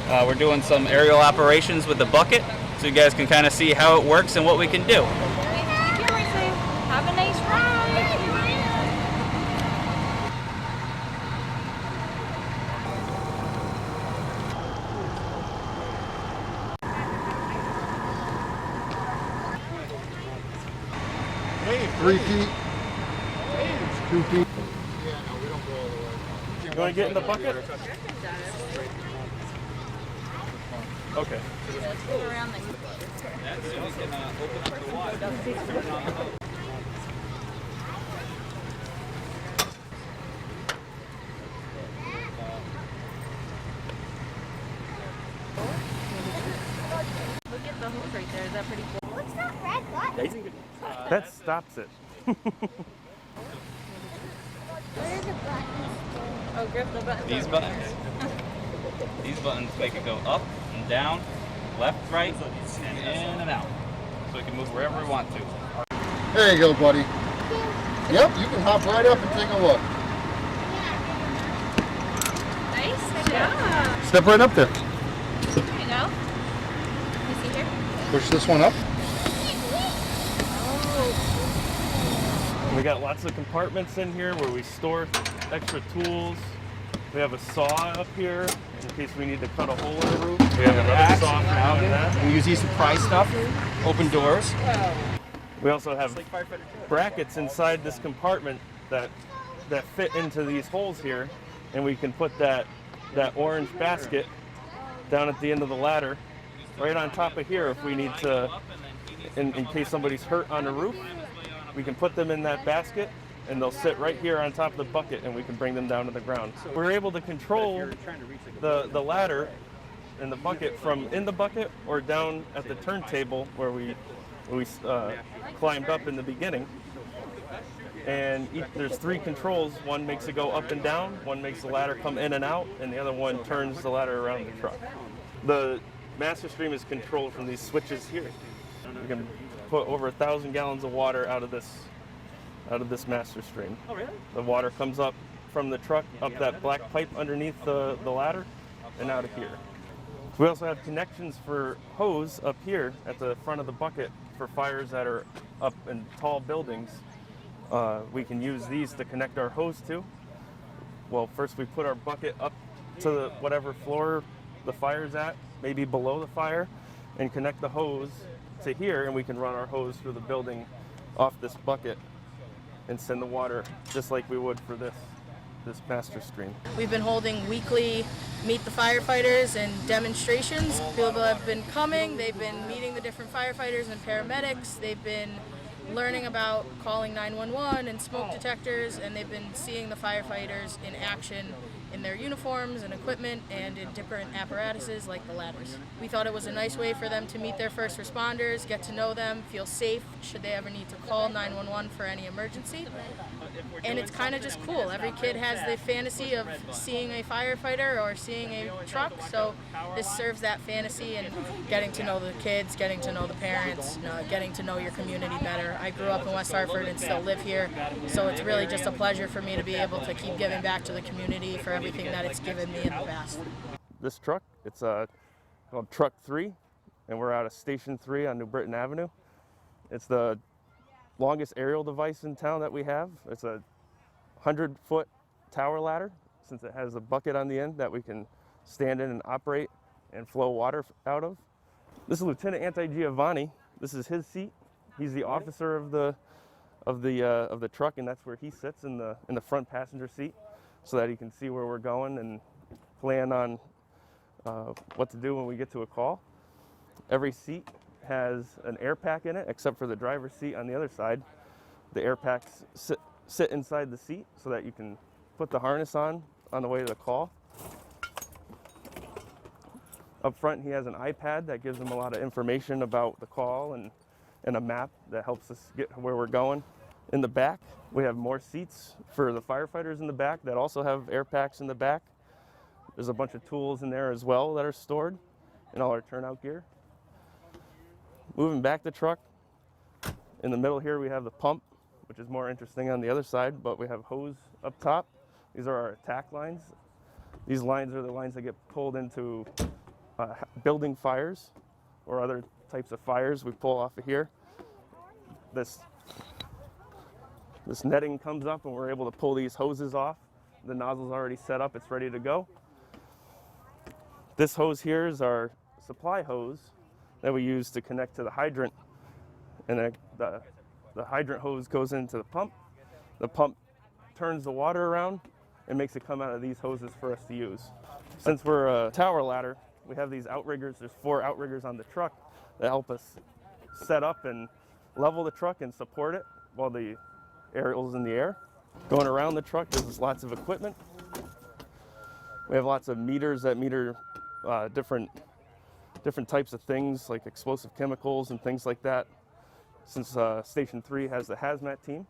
We're doing some aerial operations with the bucket, so you guys can kind of see how it works and what we can do. Have a nice ride. Hey, 3 feet. 2 feet. You want to get in the bucket? Okay. Let's go around the Look at the hose right there. Is that pretty cool? What's that red button? That stops it. What are the buttons? Oh, grip the button. These buttons. These buttons make it go up and down, left, right, and in and out. So we can move wherever we want to. There you go, buddy. Yep, you can hop right up and take a look. Nice job. Step right up there. There you go. Let me see here. Push this one up. We got lots of compartments in here where we store extra tools. We have a saw up here in case we need to cut a hole in the roof. We have another saw for doing that. We use these to pry stuff, open doors. We also have brackets inside this compartment that fit into these holes here, and we can put that orange basket down at the end of the ladder, right on top of here if we need to, in case somebody's hurt on the roof. We can put them in that basket, and they'll sit right here on top of the bucket, and we can bring them down to the ground. We're able to control the ladder and the bucket from in the bucket or down at the turntable where we climbed up in the beginning. And there's 3 controls. One makes it go up and down, one makes the ladder come in and out, and the other one turns the ladder around the truck. The master stream is controlled from these switches here. We can put over 1,000 gallons of water out of this master stream. Oh, really? The water comes up from the truck, up that black pipe underneath the ladder, and out of here. We also have connections for hose up here at the front of the bucket for fires that are up in tall buildings. We can use these to connect our hose to. Well, first we put our bucket up to whatever floor the fire's at, maybe below the fire, and connect the hose to here, and we can run our hose through the building off this bucket and send the water just like we would for this master stream. We've been holding weekly Meet the Firefighters and demonstrations. People have been coming, they've been meeting the different firefighters and paramedics, they've been learning about calling 911 and smoke detectors, and they've been seeing the firefighters in action in their uniforms and equipment and in different apparatuses like the ladders. We thought it was a nice way for them to meet their first responders, get to know them, feel safe should they ever need to call 911 for any emergency. And it's kind of just cool. Every kid has the fantasy of seeing a firefighter or seeing a truck, so this serves that fantasy and getting to know the kids, getting to know the parents, getting to know your community better. I grew up in West Hartford and still live here, so it's really just a pleasure for me to be able to keep giving back to the community for everything that it's given me in the past. This truck, it's called Truck 3, and we're out of Station 3 on New Britain Avenue. It's the longest aerial device in town that we have. It's a 100-foot tower ladder, since it has a bucket on the end that we can stand in and operate and flow water out of. This is Lieutenant Giovanni. This is his seat. He's the officer of the truck, and that's where he sits in the front passenger seat, so that he can see where we're going and plan on what to do when we get to a call. Every seat has an air pack in it, except for the driver's seat on the other side. The air packs sit inside the seat so that you can put the harness on the way to the call. Up front, he has an iPad that gives him a lot of information about the call and a map that helps us get where we're going. In the back, we have more seats for the firefighters in the back that also have air packs in the back. There's a bunch of tools in there as well that are stored, and all our turnout gear. Moving back the truck, in the middle here we have the pump, which is more interesting on the other side, but we have hose up top. These are our attack lines. These lines are the lines that get pulled into building fires or other types of fires, we pull off of here. This netting comes up and we're able to pull these hoses off. The nozzle's already set up, it's ready to go. This hose here is our supply hose that we use to connect to the hydrant. And the hydrant hose goes into the pump. The pump turns the water around and makes it come out of these hoses for us to use. Since we're a tower ladder, we have these outriggers. There's 4 outriggers on the truck that help us set up and level the truck and support it while the aerial's in the air. Going around the truck, there's lots of equipment. We have lots of meters that meter different types of things like explosive chemicals and things like that, since Station 3 has the hazmat team.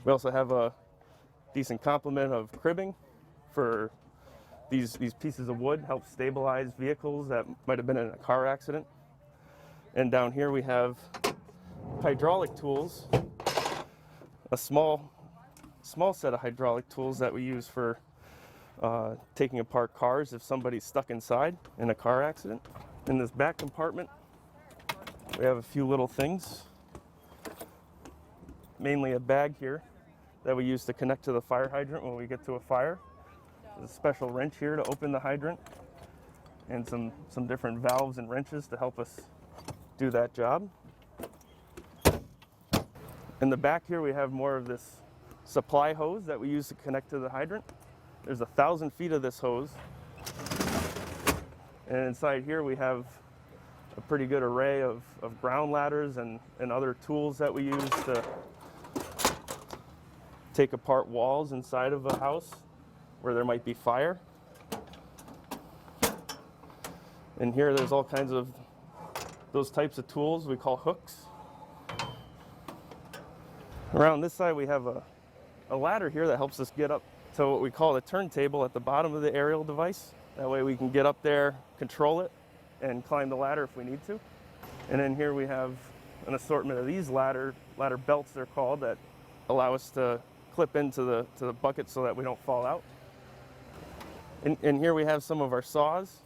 We also have a decent complement of cribbing for these pieces of wood, help stabilize vehicles that might have been in a car accident. And down here we have hydraulic tools, a small set of hydraulic tools that we use for taking apart cars if somebody's stuck inside in a car accident. In this back compartment, we have a few little things, mainly a bag here that we use to connect to the fire hydrant when we get to a fire. There's a special wrench here to open the hydrant and some different valves and wrenches to help us do that job. In the back here we have more of this supply hose that we use to connect to the hydrant. There's 1,000 feet of this hose. And inside here we have a pretty good array of ground ladders and other tools that we use to take apart walls inside of a house where there might be fire. And here there's all kinds of those types of tools we call hooks. Around this side we have a ladder here that helps us get up to what we call the turntable at the bottom of the aerial device. That way we can get up there, control it, and climb the ladder if we need to. And then here we have an assortment of these ladder belts, they're called, that allow us to clip into the bucket so that we don't fall out. And here we have some of our saws.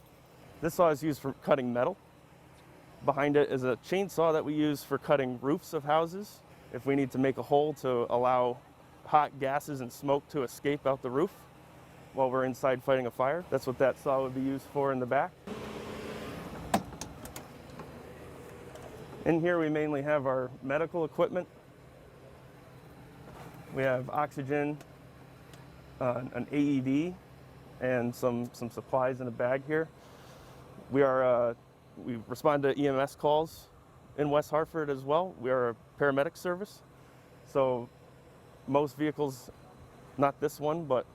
This saw is used for cutting metal. Behind it is a chainsaw that we use for cutting roofs of houses if we need to make a hole to allow hot gases and smoke to escape out the roof while we're inside fighting a fire. That's what that saw would be used for in the back. In here we mainly have our medical equipment. We have oxygen, an AED, and some supplies in a bag here. We respond to EMS calls in West Hartford as well. We are a paramedic service. So most vehicles, not this one, but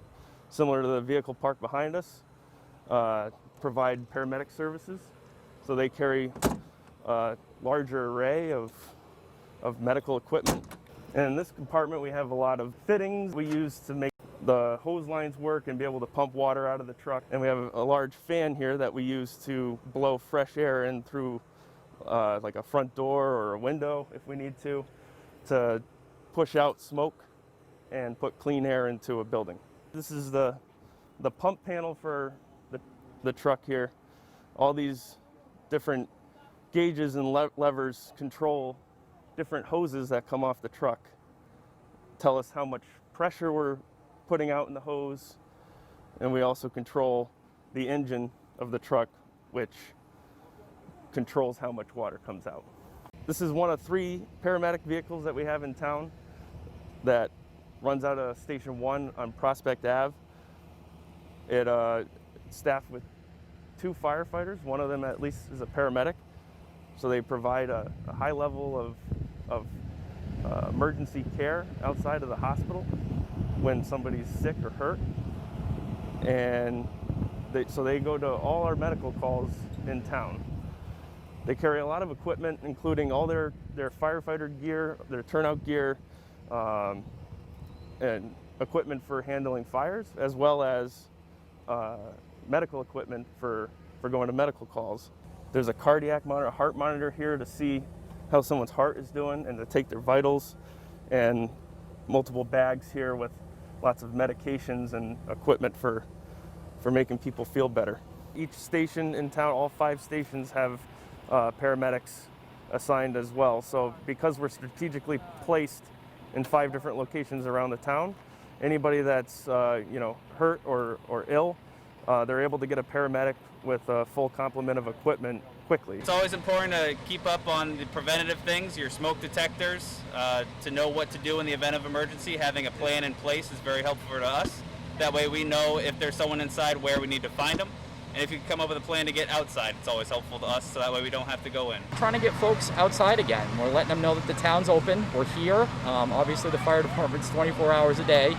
similar to the vehicle parked behind us, provide paramedic services. So they carry a larger array of medical equipment. And in this compartment we have a lot of fittings we use to make the hose lines work and be able to pump water out of the truck. And we have a large fan here that we use to blow fresh air in through like a front door or a window if we need to push out smoke and put clean air into a building. This is the pump panel for the truck here. All these different gauges and levers control different hoses that come off the truck. Tell us how much pressure we're putting out in the hose, and we also control the engine of the truck, which controls how much water comes out. This is one of 3 paramedic vehicles that we have in town that runs out of Station 1 on Prospect Ave. It's staffed with 2 firefighters. One of them at least is a paramedic. So they provide a high level of emergency care outside of the hospital when somebody's sick or hurt. And so they go to all our medical calls in town. They carry a lot of equipment, including all their firefighter gear, their turnout gear, and equipment for handling fires, as well as medical equipment for going to medical calls. There's a cardiac monitor, a heart monitor here to see how someone's heart is doing and to take their vitals, and multiple bags here with lots of medications and equipment for making people feel better. each station in town, all 5 stations have paramedics assigned as well. So because we're strategically placed in 5 different locations around the town, anybody that's hurt or ill, they're able to get a paramedic with a full complement of equipment quickly. It's always important to keep up on the preventative things, your smoke detectors, to know what to do in the event of emergency. Having a plan in place is very helpful to us. That way we know if there's someone inside where we need to find them. And if you can come up with a plan to get outside, it's always helpful to us, so that way we don't have to go in. Trying to get folks outside again. We're letting them know that the town's open. We're here. Obviously the fire department's 24 hours a day.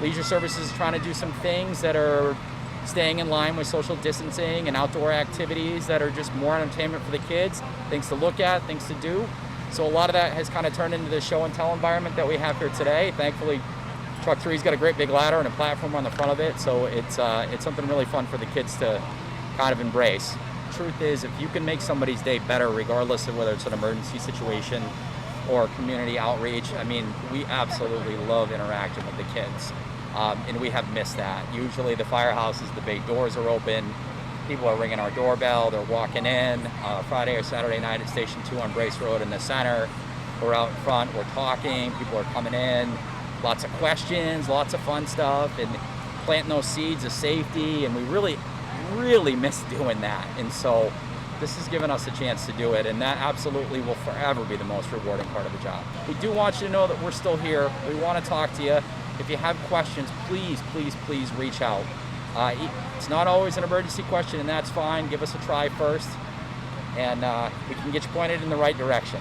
Leisure Services is trying to do some things that are staying in line with social distancing and outdoor activities that are just more entertainment for the kids, things to look at, things to do. So a lot of that has kind of turned into the show and tell environment that we have here today. Thankfully, Truck 3's got a great big ladder and a platform on the front of it, so it's something really fun for the kids to kind of embrace. Truth is, if you can make somebody's day better, regardless of whether it's an emergency situation or community outreach, I mean, we absolutely love interacting with the kids. And we have missed that. Usually the firehouses, the bay doors are open, people are ringing our doorbell, they're walking in. Friday or Saturday night at Station 2 on Brace Road in the center, we're out in front, we're talking, people are coming in, lots of questions, lots of fun stuff, and planting those seeds of safety, and we really miss doing that. And so this has given us a chance to do it, and that absolutely will forever be the most rewarding part of the job. We do want you to know that we're still here. We want to talk to you. If you have questions, please reach out. It's not always an emergency question, and that's fine. Give us a try first, and we can get you pointed in the right direction.